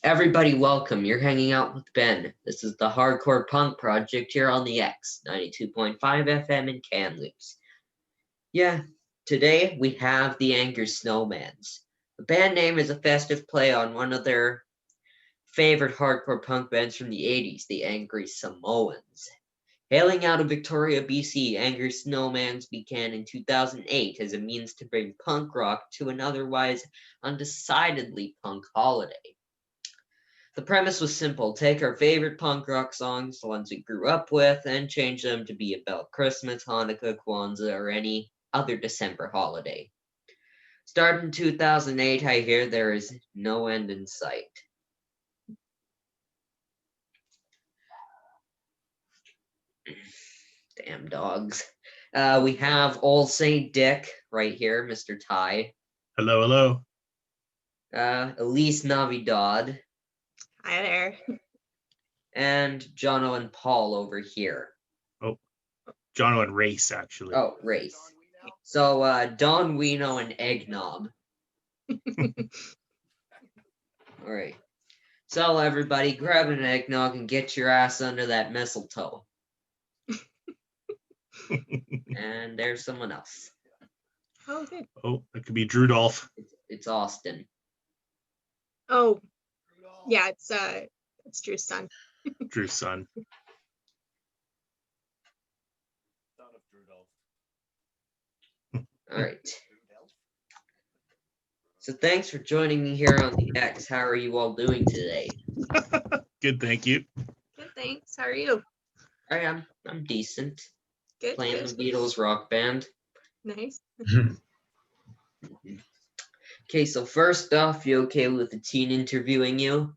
Everybody welcome. You're hanging out with Ben. This is the Hardcore Punk Project here on the X, 92.5 FM in Kamloops. Yeah, today we have the Angry Snowmans. The band name is a festive play on one of their favorite hardcore punk bands from the 80s, the Angry Samoans. Hailing out of Victoria, BC, Angry Snowmans began in 2008 as a means to bring punk rock to an otherwise undecidedly punk holiday. The premise was simple: take our favorite punk rock songs, the ones we grew up with, and change them to be about Christmas, Hanukkah, Kwanzaa, or any other December holiday. Started in 2008, I hear there is no end in sight. Damn dogs. We have Old Saint Dick right here, Mr. Ty. Hello, hello. Elise Navidad. Hi there. And Jono and Paul over here. Oh, Jono and Race, actually. Oh, Race. So, Don Wino and Eggnog. All right. So, everybody, grab an eggnog and get your ass under that mistletoe. And there's someone else. Oh, good. Oh, that could be Drudolph. It's Austin. Oh, yeah, it's Drew's son. Drew's son. All right. So thanks for joining me here on the X. How are you all doing today? Good, thank you. Good, thanks. How are you? I'm decent. Good. Playing Good. the Beatles rock band. Nice. Okay, so first off, you okay with the teen interviewing you?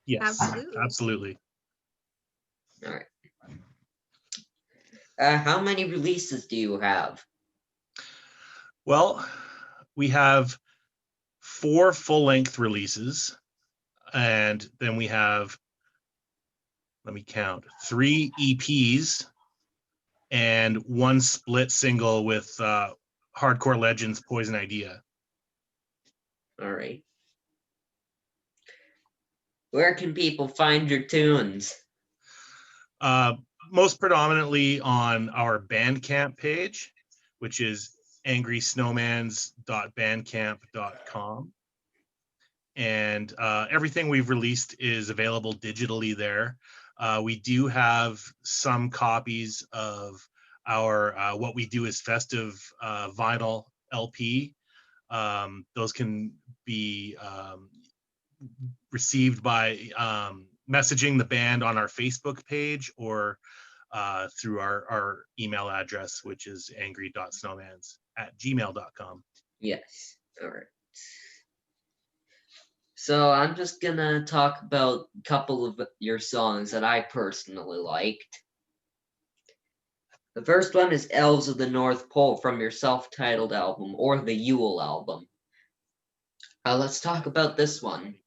Yes, Absolutely. absolutely. All right. How many releases do you have? Well, we have 4 full-length releases, and then we have, let me count, 3 EPs and 1 split single with Hardcore Legends Poison Idea. All right. Where can people find your tunes? Most predominantly on our Bandcamp page, which is angrysnowmans.bandcamp.com. And everything we've released is available digitally there. We do have some copies of our What We Do Is Festive vinyl LP. Those can be received by messaging the band on our Facebook page or through our email address, which is angry.snowmans@gmail.com. Yes. All right. So I'm just gonna talk about a couple of your songs that I personally liked. The first one is Elves of the North Pole from your self-titled album, or the Yule album. Let's talk about this one.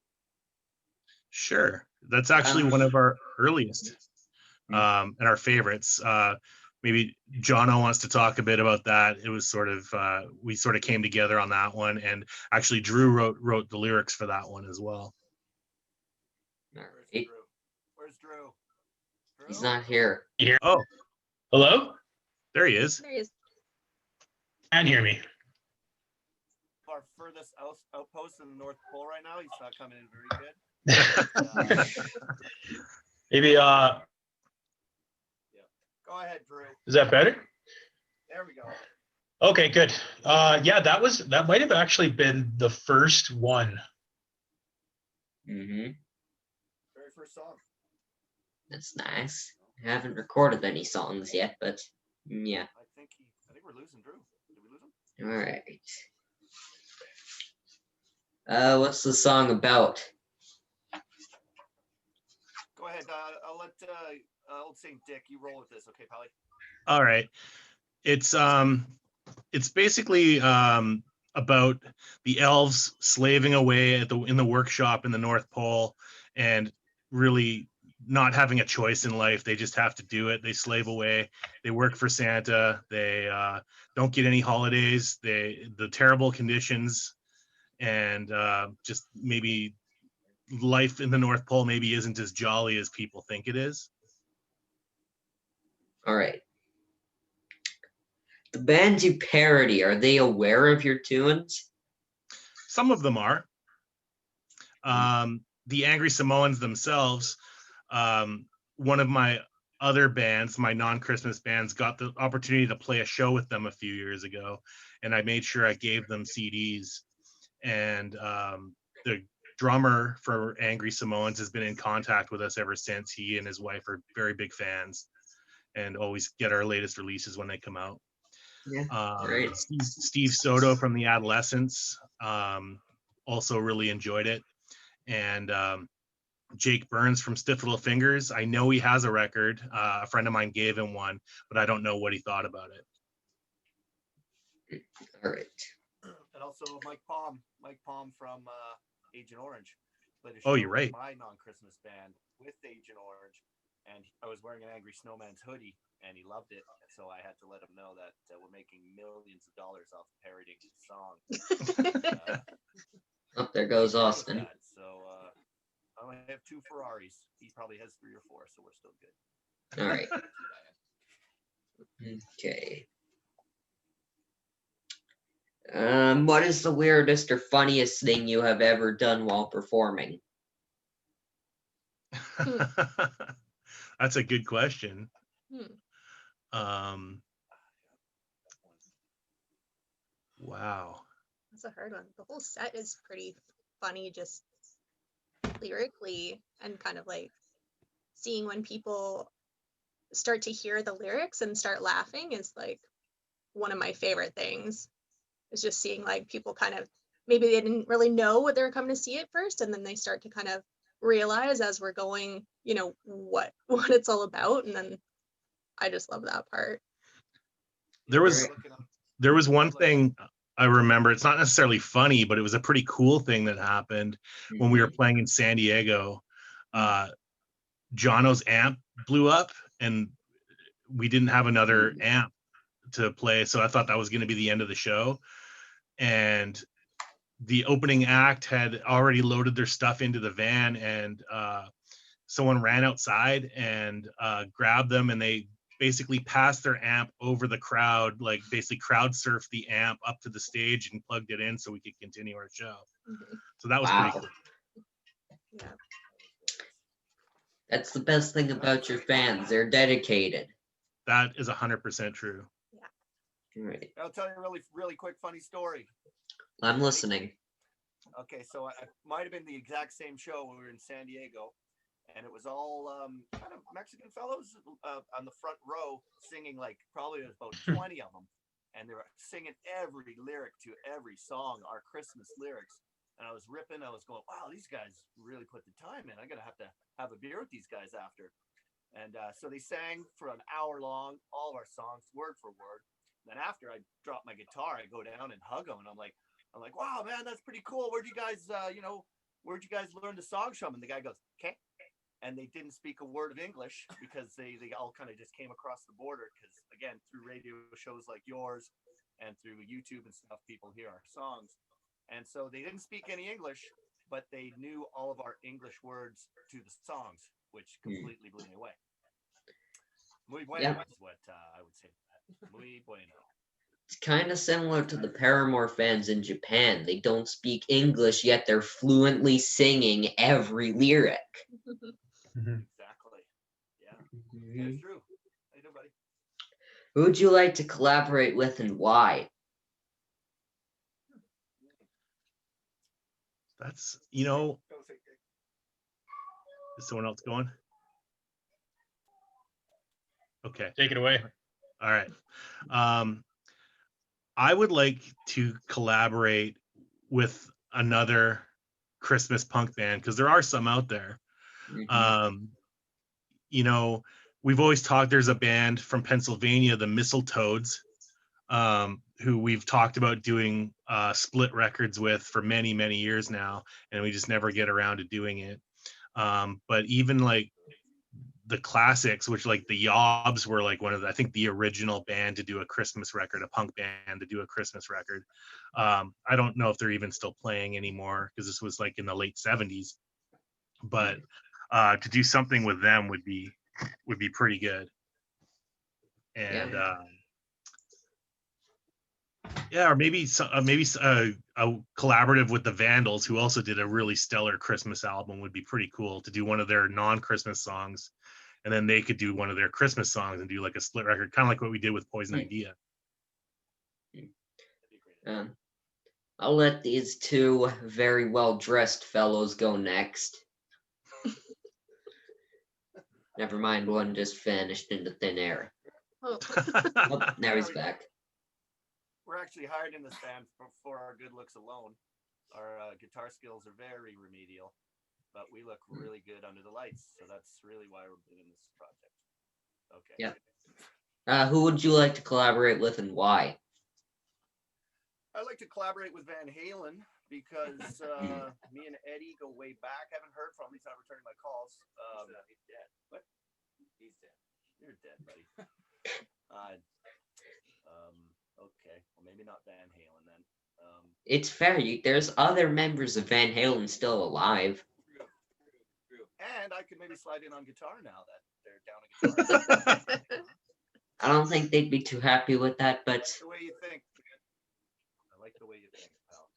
Sure. That's actually one of our earliest and our favorites. Maybe Jono wants to talk a bit about that. It was sort of, we sort of came together on that one, and actually Drew wrote the lyrics for that one as well. All right. Where's Drew? He's not here. Here. Oh, Hello? there he is. There he is. Can't hear me. Our furthest outpost in the North Pole right now. He's not coming in very good. Maybe Yeah. Go ahead, Drew. is that better? There we go. Okay, good. Yeah, that might have actually been the first one. Mm-hmm. Very first song. That's nice. I haven't recorded any songs yet, but yeah. I think we're losing Drew. Did we lose him? All right. What's the song about? Go ahead. I'll let Old Saint Dick, you roll with this, okay, Polly? All right. It's basically about the elves slaving away in the workshop in the North Pole and really not having a choice in life. They just have to do it. They slave away. They work for Santa. They don't get any holidays. The terrible conditions, and just maybe life in the North Pole maybe isn't as jolly as people think it is. All right. The bands you parody, are they aware of your tunes? Some of them are. The Angry Samoans themselves, one of my other bands, my non-Christmas bands, got the opportunity to play a show with them a few years ago, and I made sure I gave them CDs. And the drummer for Angry Samoans has been in contact with us ever since. He and his wife are very big fans and always get our latest releases when they come out. Yeah, great. Steve Soto from the Adolescents also really enjoyed it. And Jake Burns from Stiff Little Fingers, I know he has a record. A friend of mine gave him one, but I don't know what he thought about it. All right. And also Mike Palm from Agent Orange. Played a Oh, show you're right. with my non-Christmas band with Agent Orange, and I was wearing an Angry Snowmans hoodie, and he loved it. So I had to let him know that we're making millions of dollars off parodying his song. Oh, there goes Austin. So I only have 2 Ferraris. He probably has 3 or 4, so we're still good. All right. Okay. What is the weirdest or funniest thing you have ever done while performing? That's a good question. Wow. That's a hard one. The whole set is pretty funny, just lyrically, and kind of like seeing when people start to hear the lyrics and start laughing is like one of my favorite things. It's just seeing like people kind of, maybe they didn't really know what they were coming to see at first, and then they start to kind of realize as we're going, you know, what it's all about. And then I just love that part. There was one thing I remember. It's not necessarily funny, but it was a pretty cool thing that happened when we were playing in San Diego. Jono's amp blew up, and we didn't have another amp to play, so I thought that was going to be the end of the show. And the opening act had already loaded their stuff into the van, and someone ran outside and grabbed them, and they basically passed their amp over the crowd, like basically crowd surfed the amp up to the stage and plugged it in so we could continue our show. So that was pretty cool. Yeah. That's the best thing about your fans. They're dedicated. That is 100% true. All right. I'll tell you a really quick funny story. I'm listening. Okay, so it might have been the exact same show when we were in San Diego, and it was all kind of Mexican fellows on the front row singing, like probably about 20 of them, and they were singing every lyric to every song, our Christmas lyrics. And I was ripping. I was going, wow, these guys really put the time in. I'm gonna have to have a beer with these guys after. And so they sang for an hour long, all of our songs, word for word. Then after I drop my guitar, I go down and hug them, and I'm like, wow, man, that's pretty cool. Where'd you guys, where'd you guys learn the songs from? And the guy goes, okay. And they didn't speak a word of English because they all kind of just came across the border. Because again, through radio shows like yours and through YouTube and stuff, people hear our songs. And so they didn't speak any English, but they knew all of our English words to the songs, which completely blew me away. Muy bueno is what I would say. Muy bueno. It's kind of similar to the Paramore fans in Japan. They don't speak English, yet they're fluently singing every lyric. Exactly. Yeah. It's true. How you doing, buddy? Who would you like to collaborate with and why? That's, is someone else going? Okay. Take it away. All right. I would like to collaborate with another Christmas punk band, because there are some out there. We've always talked, there's a band from Pennsylvania, the Mistletoads, who we've talked about doing split records with for many, many years now, and we just never get around to doing it. But even like the classics, which like the Yobs were like one of the, I think the original band to do a Christmas record, a punk band to do a Christmas record. I don't know if they're even still playing anymore, because this was like in the late 70s. but to do something with them would be pretty good. And or maybe a collaborative with the Vandals, who also did a really stellar Christmas album, would be pretty cool, to do one of their non-Christmas songs, and then they could do one of their Christmas songs and do like a split record, kind of like what we did with Poison Idea. I'll let these two very well-dressed fellows go next. Never mind, one just vanished into thin air. Oh. Oh, now he's back. We're actually hired in this band for our good looks alone. Our guitar skills are very remedial, but we look really good under the lights, so that's really why we're doing this project. Okay. Yeah. Who would you like to collaborate with, and why? I'd like to collaborate with Van Halen because me and Eddie go way back. I haven't heard from him. He's not returning my calls. He's dead. What? He's dead. You're dead, buddy. Okay. Well, maybe not Van Halen then. It's fair. There's other members of Van Halen still alive. True. And I could maybe slide in on guitar now that they're down a guitar. I don't think they'd be too happy with that, but The way you think. I like the way you think, pal.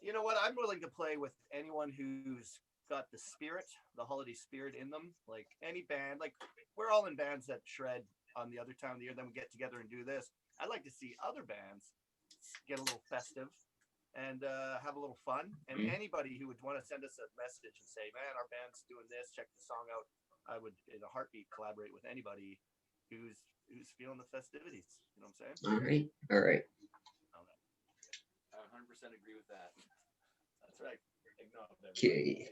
You know what? I'm willing to play with anyone who's got the spirit, the holiday spirit in them. Like any band, like we're all in bands that shred on the other time of the year, then we get together and do this. I'd like to see other bands get a little festive and have a little fun. And anybody who would want to send us a message and say, man, our band's doing this, check the song out, I would in a heartbeat collaborate with anybody who's feeling the festivities. You know what I'm saying? all right. I 100% agree with that. That's right. Okay.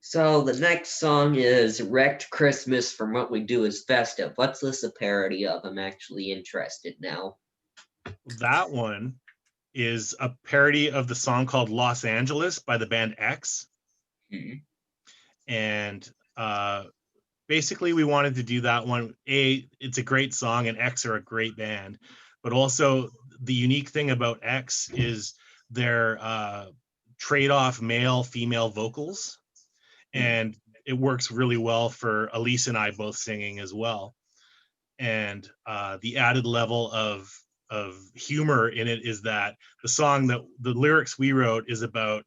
So the next song is Wrecked Christmas from What We Do Is Festive. What's this a parody of? I'm actually interested now. That one is a parody of the song called Los Angeles by the band X. And basically we wanted to do that one. It's a great song, and X are a great band, but also the unique thing about X is their trade-off male-female vocals, and it works really well for Elise and I both singing as well. And the added level of humor in it is that the song, that the lyrics we wrote, is about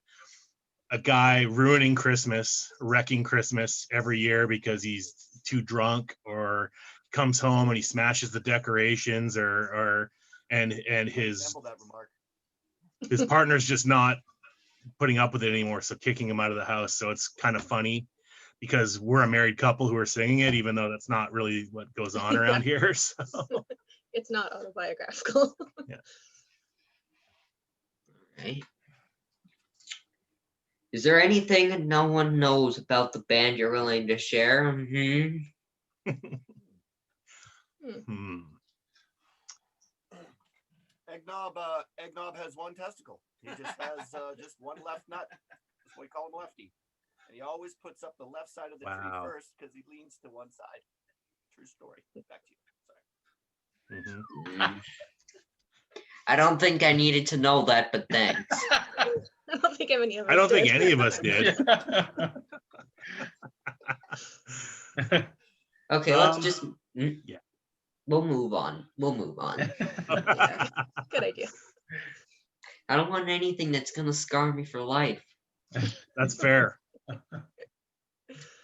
a guy ruining Christmas, wrecking Christmas every year because he's too drunk, or comes home and he smashes the decorations, and his partner's just not putting up with it anymore, so kicking him out of the house. So it's kind of funny because we're a married couple who are singing it, even though that's not really what goes on around here. So It's not autobiographical. Yeah. Right. Is there anything no one knows about the band you're willing to share? Eggnob has one testicle. He just has just one left nut. That's why we call him Lefty. And he always puts up the left side of the tree first because he leans to one side. True story. Back to you. Sorry. I don't think I needed to know that, but thanks. I don't think any of us I don't did. think any of us did. Okay, let's just yeah. We'll move on. Yeah, good idea. I don't want anything that's gonna scar me for life. That's fair.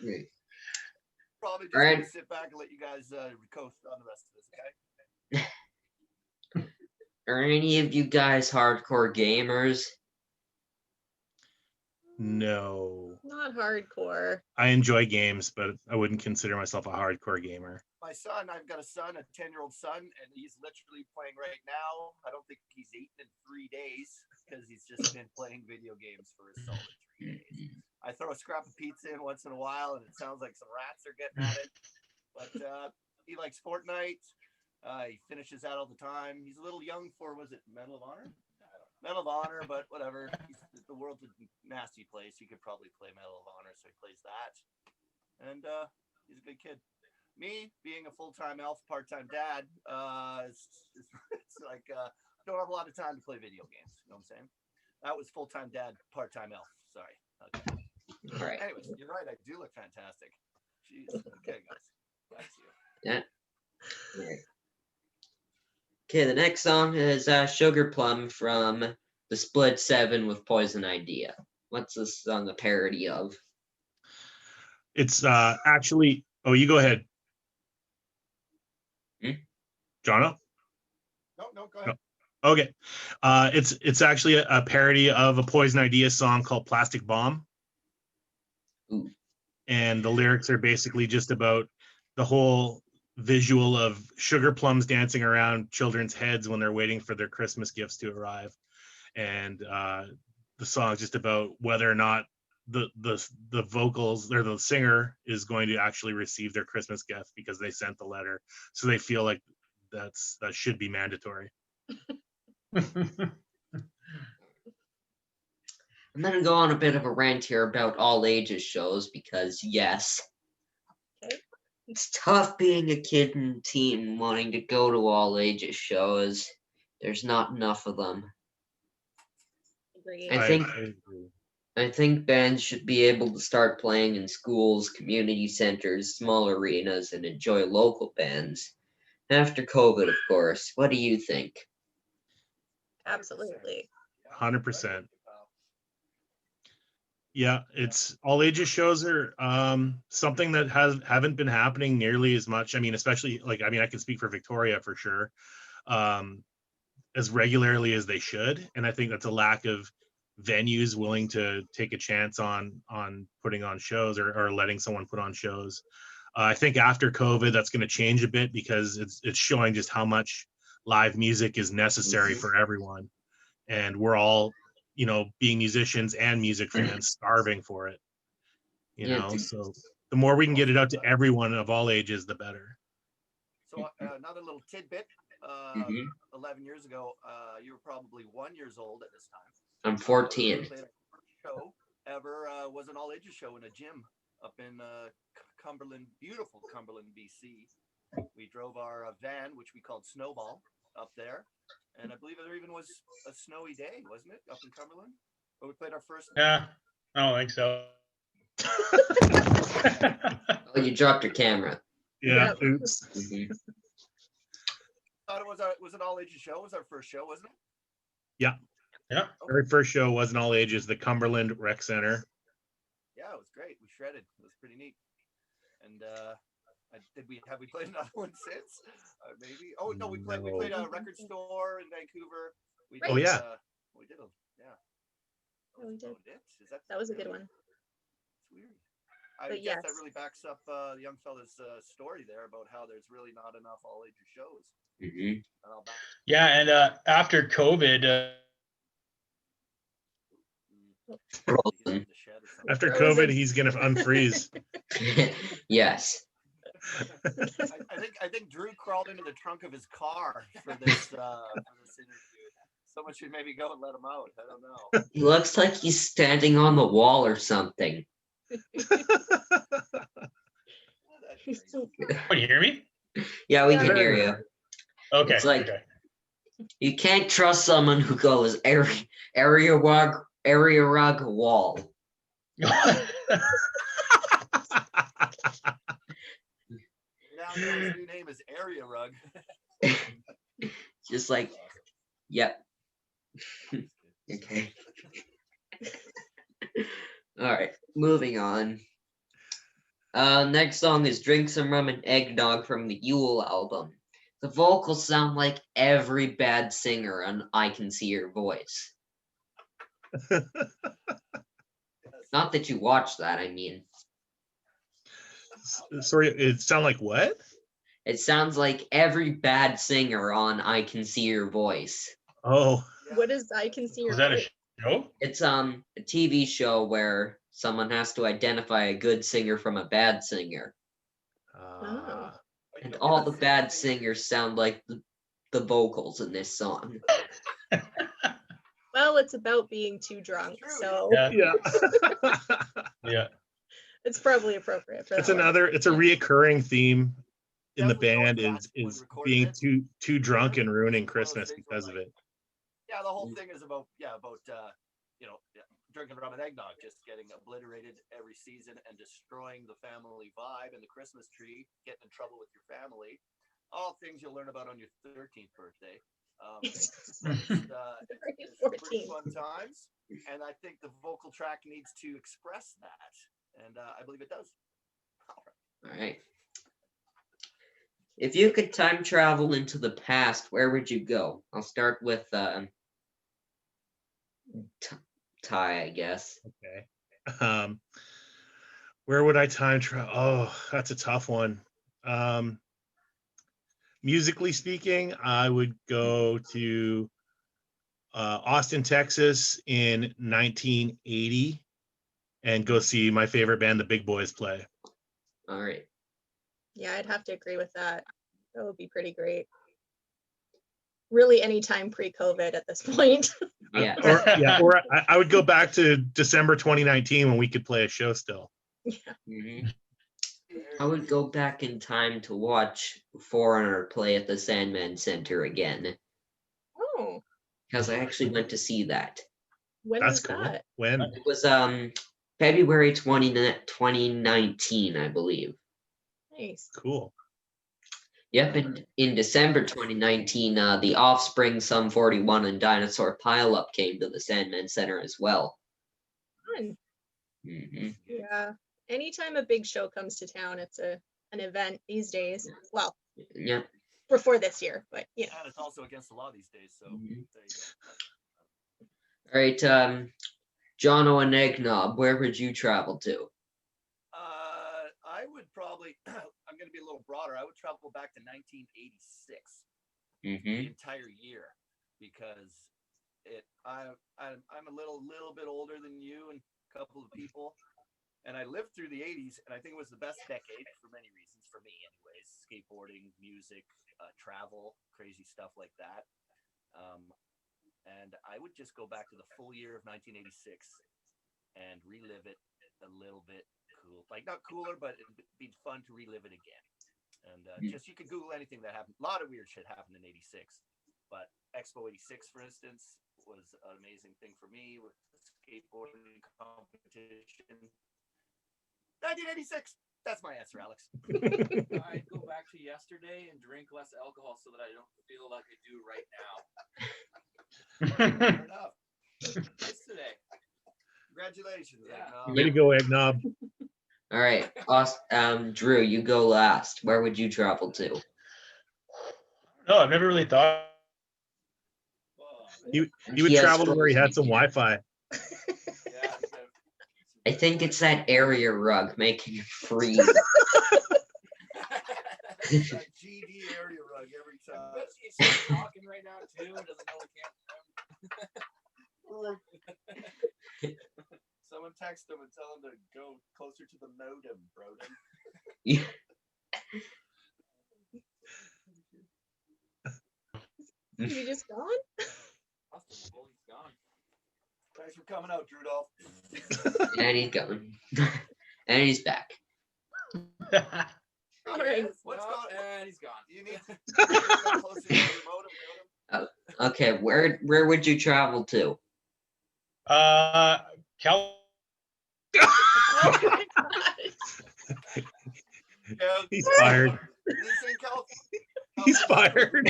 Right. Probably just Right. gonna sit back and let you guys coast on the rest of this, okay? Are any of you guys hardcore gamers? No. Not hardcore. I enjoy games, but I wouldn't consider myself a hardcore gamer. My son, I've got a son, a 10-year-old son, and he's literally playing right now. I don't think he's eaten in 3 days because he's just been playing video games for a solid 3 days. I throw a scrap of pizza in once in a while, and it sounds like some rats are getting at it. But he likes Fortnite. He finishes that all the time. He's a little young for, was it Medal of Honor? Medal of Honor, but whatever. The world's a nasty place. He could probably play Medal of Honor, so he plays that. And he's a good kid. Me, being a full-time elf, part-time dad, it's like don't have a lot of time to play video games. You know what I'm saying? That was full-time dad, part-time elf. Sorry. Okay. All right. Anyways, you're right. I do look fantastic. Jeez. Okay, guys. Thanks you. Yeah. All right. Okay, the next song is Sugar Plum from the Split 7 with Poison Idea. What's this song a parody of? It's actually. Oh, you go ahead, Jono. No, go ahead. Okay, it's actually a parody of a Poison Idea song called "Plastic Bomb," Ooh. and the lyrics are basically just about the whole visual of sugar plums dancing around children's heads when they're waiting for their Christmas gifts to arrive, and the song is just about whether or not the vocals or the singer is going to actually receive their Christmas gift because they sent the letter, so they feel like that should be mandatory. I'm going to go on a bit of a rant here about all ages shows because, yes, Okay. it's tough being a kid and teen wanting to go to all ages shows. There's not enough of them. Agreed. I think bands should be able to start playing in schools, community centers, small arenas, and enjoy local bands. After COVID, of course. What do you think? Absolutely. 100%. Yeah, it's all ages shows are something that haven't been happening nearly as much. I mean, especially I can speak for Victoria for sure, as regularly as they should, and I think that's a lack of venues willing to take a chance on putting on shows or letting someone put on shows. I think after COVID, that's going to change a bit because it's showing just how much live music is necessary for everyone, and we're all, being musicians and music fans, starving for it. So the more we can get it out to everyone of all ages, the better. So another little tidbit. Mhm. 11 years ago, you were probably 1 year old at this time. I'm 14. Our first show ever was an all ages show in a gym up in Cumberland, beautiful Cumberland, BC. We drove our van, which we called Snowball, up there, and I believe there even was a snowy day, wasn't it, up in Cumberland? But we played our first. Yeah, I don't think so. Oh, you dropped your camera. Yeah. Yep. Oops. Mhm. Thought it was an all ages show. It was our first show, wasn't it? Yeah. Yeah. Very first show wasn't all ages. The Cumberland Rec Center. Yeah, it was great. We shredded. It was pretty neat. And have we played another one since? Maybe. Oh no, we played a record store in Vancouver. We Right. Oh, yeah. We did. Yeah. Yeah, we did. That was a good one. It's weird. I But guess yes. that really backs up the young fella's story there about how there's really not enough all ages shows. Mhm. And I'll back. Yeah, and after COVID, Frozen. After Frozen. COVID, he's gonna unfreeze. Yes. I think Drew crawled into the trunk of his car for this interview. Someone should maybe go and let him out. I don't know. He looks like he's standing on the wall or something. can you hear me? Yeah, we Yeah. can hear you. Okay. It's like- okay. You can't trust someone who goes area rug wall. Now his new name is Area Rug. Just like, yep. Okay. All right, moving on. Next song is Drink Some Rum and Eggnog from the Yule album. The vocals sound like every bad singer on I Can See Your Voice. Not that you watch that, I mean. Sorry, it sound like what? It sounds like every bad singer on I Can See Your Voice. Oh, What is I Can See Your Was that a Voice? show? It's a TV show where someone has to identify a good singer from a bad singer. uh, And all the bad singers sound like the vocals in this song. Well, it's about being too drunk, True, so Yeah. yeah. Yeah. it's probably appropriate for It's that one. it's a reoccurring theme in the Definitely band noticed that when is recorded being it. too drunk and ruining It's one of those Christmas things where, because of like, it. Yeah, the whole thing is about drinking rum and eggnog, just getting obliterated every season and destroying the family vibe and the Christmas tree, getting in trouble with your family. All things you'll learn about on your 13th birthday. It's pretty fun times, and I think the vocal track needs to express that, and I believe it does. All right. If you could time travel into the past, where would you go? I'll start with Ty, I guess. Okay. Where would I time travel? Oh, that's a tough one. Musically speaking, I would go to Austin, Texas in 1980 and go see my favorite band, the Big Boys, play. All right. Yeah, I'd have to agree with that. That would be pretty great. Really, anytime pre-COVID at this point. Yeah. Or I would go back to December 2019 when we could play a show still. Yeah. Mm-hmm. I would go back in time to watch Foreigner play at the Sandman Center again, Oh, because I actually went to see that. when That's was cool. that? When? It was February 2019, I believe. Nice. Cool. Yep, and in December 2019, the Offspring, Sum 41, and Dinosaur Pileup came to the Sandman Center as well. Fun. Mm-hmm. Yeah. Anytime a big show comes to town, it's an event these days. Well, Yep. before this year, but yeah. And it's also against the law these days, so Mhm. there you go. All right, Jono and Eggnob, where would you travel to? I would probably, I'm going to be a little broader. I would travel back to 1986, Mm-hmm. the entire year, because I'm a little bit older than you and a couple of people, and I lived through the 80s, and I think it was the best decade for many reasons, for me anyways. Skateboarding, music, travel, crazy stuff like that. And I would just go back to the full year of 1986 and relive it a little bit cool. Like, not cooler, but it'd be fun to relive it again. And just, you could Google anything that happened. A lot of weird shit happened in 86. But Expo 86, for instance, was an amazing thing for me with the skateboarding competition. 1986! That's my answer, Alex. I'd go back to yesterday and drink less alcohol so that I don't feel like I do right now. Fair enough. It's today. Congratulations, Yeah. Eggnog. Way to go, Eggnob. All right, Drew, you go last. Where would you travel to? No, I've never really thought. You would Yes, travel to where you had some frozen. Wi-Fi. Yeah. I think it's that area rug making it freeze. That GD area rug every time. He's talking right now too. Doesn't know we can't. Someone text him and tell him to go closer to the modem, Broden. Yeah. You just gone? Austin, well, he's gone. Thanks for coming out, Rudolph. And he's gone. And he's back. All right. What's No, going on? and he's gone. You need to go closer to your modem. Okay, where would you travel to? Cal. Oh my God. Yeah, He's fired. he's in California. He's fired.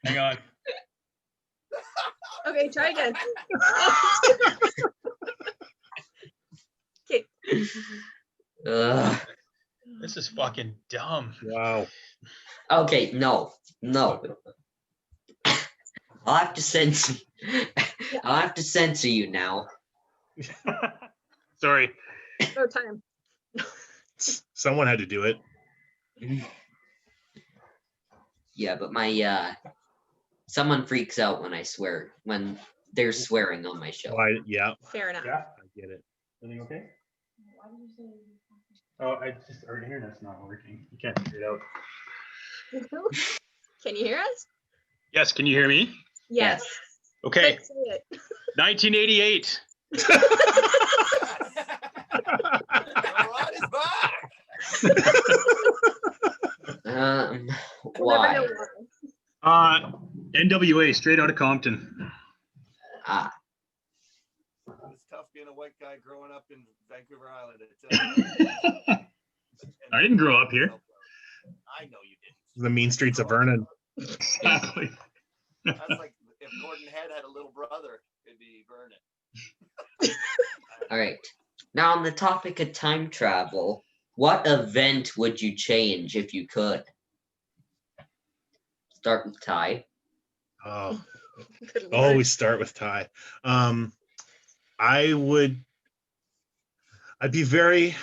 Hang on. Okay, try again. Okay. This is fucking dumb. Wow. Okay, no. I'll have to censor. I'll have to censor you now. Sorry. No time. Someone had to do it. Yeah, but my someone freaks out when I swear, when they're swearing on my show. Yeah, Fair enough. Yeah. I get it. Everything okay? Oh, I just our internet's not working. You can't figure it out. Can you hear us? Yes, can you hear me? Yes. Okay. Quick, say it. 1988. Rod is back. We'll never Why? know why. NWA, straight out of Compton. Ah, It's tough being a white guy growing up in Vancouver Island. I didn't grow up here. I know you didn't. The mean streets of Vernon. Exactly. That's like if Gordon Head had a little brother, it'd be Vernon. all right. Now, on the topic of time travel, what event would you change if you could? Start with Ty. Oh, Good lord. always start with Ty. I'd be very.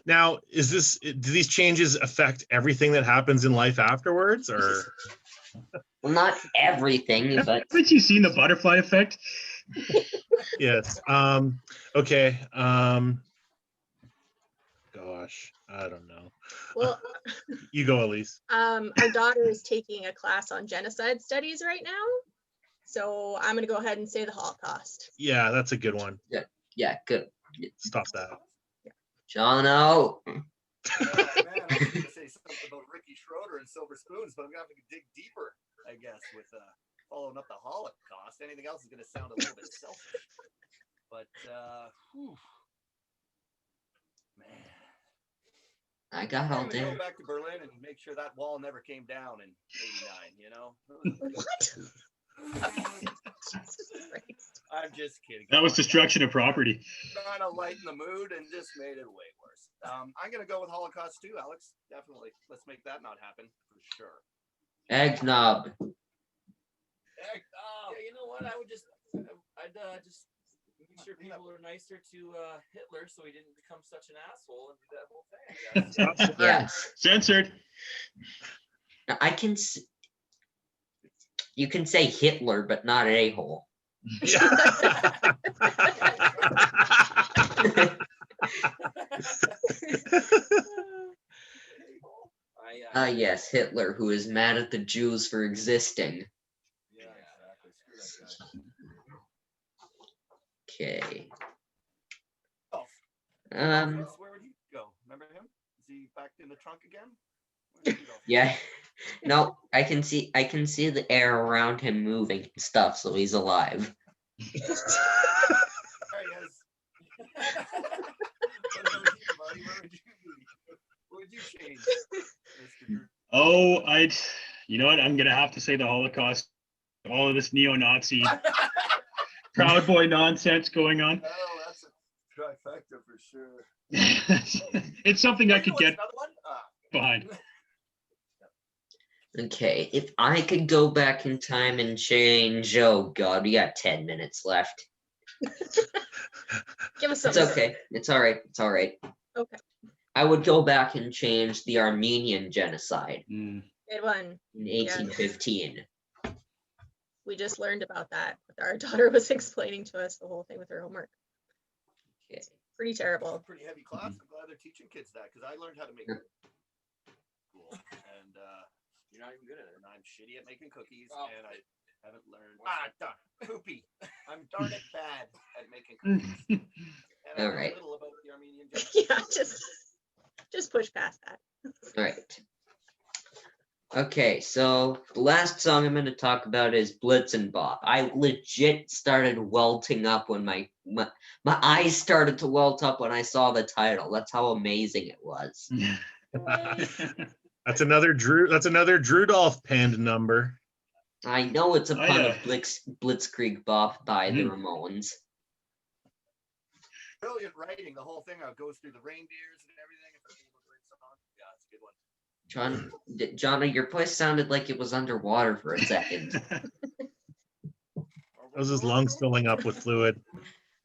Now, do these changes affect everything that happens in life afterwards, or? Well, not everything, but Haven't you seen the butterfly effect? Yes. Okay. Gosh, I don't know. Well, You go, Elise. our daughter is taking a class on genocide studies right now. So I'm going to go ahead and say the Holocaust. Yeah, that's a good one. yeah, good. Stop that. Jono. Man, I was going to say something about Ricky Schroeder and Silver Spoons, but I'm going to have to dig deeper, I guess, with following up the Holocaust. Anything else is going to sound a little bit selfish. But, man. I got all I'm gonna day. go back to Berlin and make sure that wall never came down in '89. You know. What? Jesus Christ. I'm just kidding. That was destruction of property. Trying to lighten the mood and just made it way worse. I'm gonna go with Holocaust too, Alex. Definitely. Let's make that not happen for sure. Eggnog. Yeah, you know what? I'd just make sure people are nicer to Hitler, so he didn't become such an asshole and do that whole thing. I guess. Yes. Censored. Now, you can say Hitler, but not an a-hole. Yes, Hitler, who is mad at the Jews for existing. Yeah, exactly. Screw that guy. Okay. Oh, Um. where would he go? Remember him? Is he back in the trunk again? Where did he go? Yeah. No, I can see the air around him moving and stuff, so he's alive. There he is. What about you, buddy? What would you change, Mr. Drew? Oh, you know what? I'm going to have to say the Holocaust. All of this neo-Nazi Proud Boy nonsense going on. Oh, that's a trifecta for sure. It's something I You could know get what's another one? behind. Okay, if I could go back in time and change, oh god, we got 10 minutes left. Give us It's something. okay. It's all right. It's all right. Okay. I would go back and change the Armenian genocide Mm. Good one. in 1815. We just learned about that. Our daughter was explaining to us the whole thing with her homework. Okay. Pretty It's a terrible. pretty heavy class. I'm glad they're teaching kids that because I learned how to make cool. And You're not even good at it. and I'm shitty at making cookies, Oh. and I haven't learned. Darn, poopy. I'm darn it bad at making cookies. And I know Alright. little about the Armenian genocide. Yeah, just push past that. All right. Okay, so the last song I'm going to talk about is Blitzenbach. I legit started welting up when my eyes started to welt up when I saw the title. That's how amazing it was. That's another Drudolph penned number. I know it's a Oh, pun yeah. of Blitzkrieg Bop by the Ramones. Brilliant writing. The whole thing goes through the reindeers and everything. It's a great song. Yeah, it's a good one. John, your voice sounded like it was underwater for a second. That was his lungs filling up with fluid.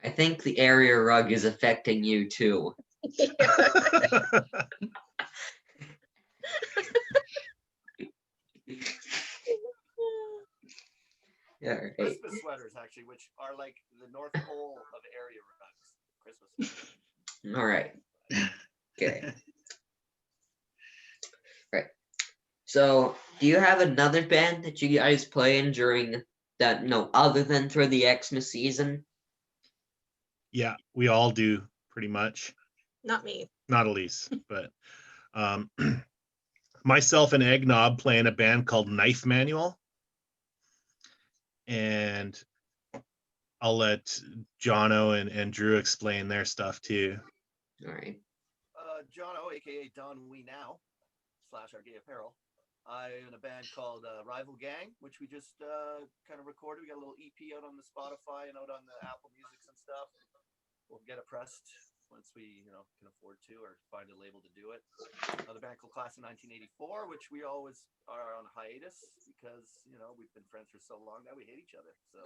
I think the area rug is affecting you too. Yeah, right. Christmas sweaters, actually, which are like the North Pole of area rugs. Christmas sweaters. All right. Okay. Right. So, do you have another band that you guys play in during that? No, other than through the Xmas season? Yeah, we all do pretty much. Not me. Not Elise, but myself and Eggnob play in a band called Knife Manual. And I'll let Jono and Drew explain their stuff too. All right. John O, aka Don We Now / Our Gay Apparel. I'm in a band called Rival Gang, which we just kind of recorded. We got a little EP out on the Spotify and out on the Apple Music and stuff. We'll get it pressed once we, can afford to or find a label to do it. Another band called Class of 1984, which we always are on hiatus because, we've been friends for so long that we hate each other. So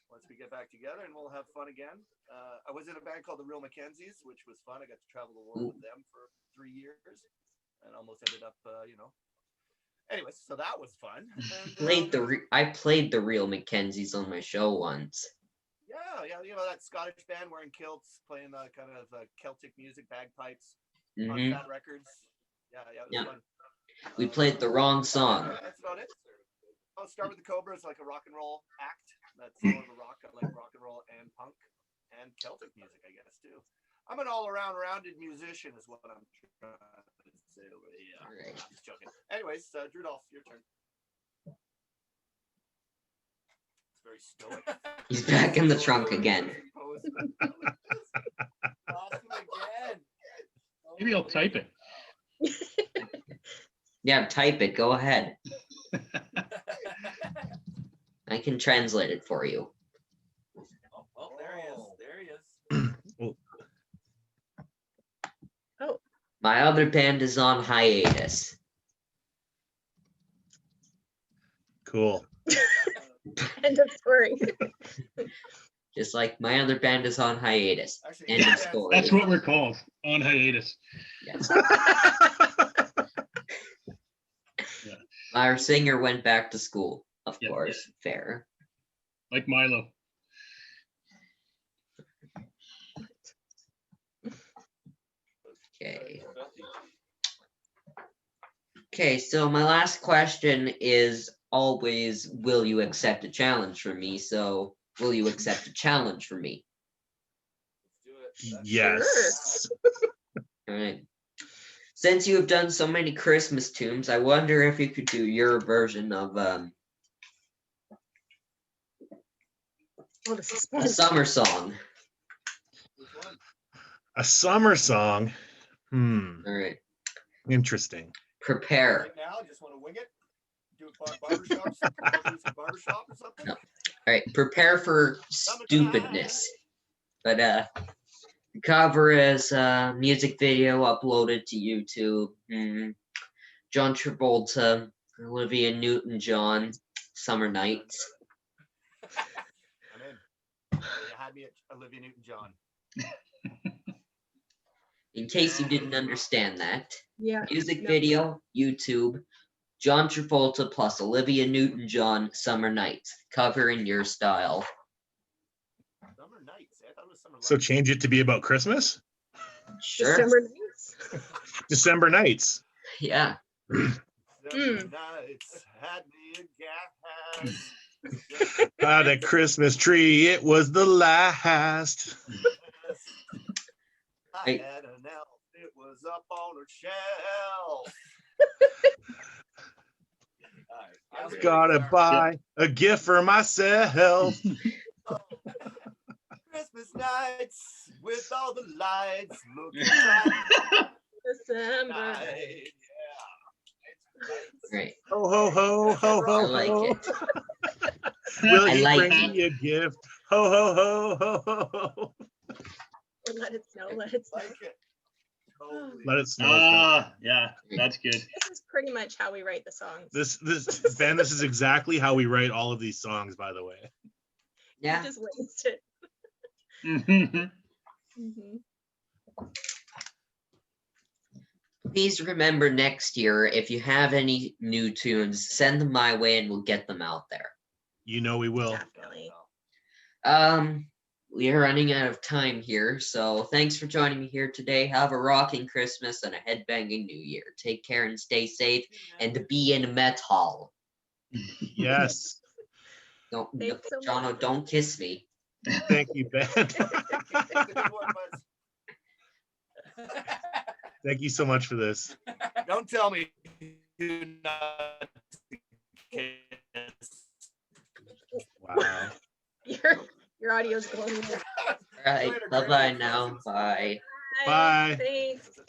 once we get back together and we'll have fun again. I was in a band called the Real Mckenzies, which was fun. I got to travel the world with them for 3 years and almost ended up, Anyways, so that was fun. And, I played the Real Mckenzies on my show once. Yeah, that Scottish band wearing kilts, playing kind of Celtic music, bagpipes on Fat Records. Yeah, it was fun. We played the wrong song. That's about it. I'll start with the Cobras, like a rock and roll act. That's more of a rock. I like rock and roll and punk and Celtic music, I guess, too. I'm an all-around rounded musician is what I'm trying to say over here. Right. I'm just joking. Anyways, Drudolph, your turn. It's very stoic. He's back in the trunk again. Lost him again. Maybe I'll type it. Yeah, type it. Go ahead. I can translate it for you. Oh, well, there he is. There he is. Oh, My other band is on hiatus. Cool. end of story. Just like my other band is on hiatus. Actually, End of story. That's what we're called, on hiatus. Yes. Our singer went back to school, of Yep. course. Fair. Like Milo. Okay. Okay, so my last question is always, will you accept a challenge from me? So, will you accept a challenge from me? Let's do it. Yes. All right. Since you have done so many Christmas tunes, I wonder if you could do your version of Oh, the a suspense. summer song. Which one? A summer song. All right. Interesting. Prepare. Right now, just want to wing it. Do a barbershop, some barbershop or something. No. All right. Prepare for stupidness. But cover is a music video uploaded to YouTube. John Travolta, Olivia Newton-John, Summer Nights. I'm in. You had me at Olivia Newton-John. In case you didn't understand that, Yeah. music No. video, YouTube, John Travolta plus Olivia Newton-John, Summer Nights, cover in your style. Summer Nights. I thought it was Summer So Lights. change it to be about Christmas? Sure. December nights. December nights. Yeah. Summer Nights had me a gas. By the Christmas tree, it was the last. I had an elf. It was up on a shelf. I was Gotta sorry. buy a gift for myself. Christmas nights with all the lights looking like December. night. Right. Ho, ho, ho, ho, ho, I like ho. it. Will I you like bring it. me a gift? Ho, ho, ho, ho, ho, ho. Let it snow. Let it snow. Like it. Totally. Let it snow. it's done. Yeah, that's good. This is pretty much how we write the songs. This Ben, this is exactly how we write all of these songs, by the way. Yeah. Just waste it. Mhm. Mhm. Please remember next year, if you have any new tunes, send them my way and we'll get them out there. You know we will. Definitely. We are running out of time here, so thanks for joining me here today. Have a rocking Christmas and a headbanging New Year. Take care and stay safe, and be in metal. Yes. Don't, Thanks so Jono, much. don't kiss me. Thank you, Ben. The good one was Thank you so much for this. Don't tell me who not to kiss. Wow. Your audio's going there. All right. Later, Bye Greg. bye now. Bye. Bye. Thanks.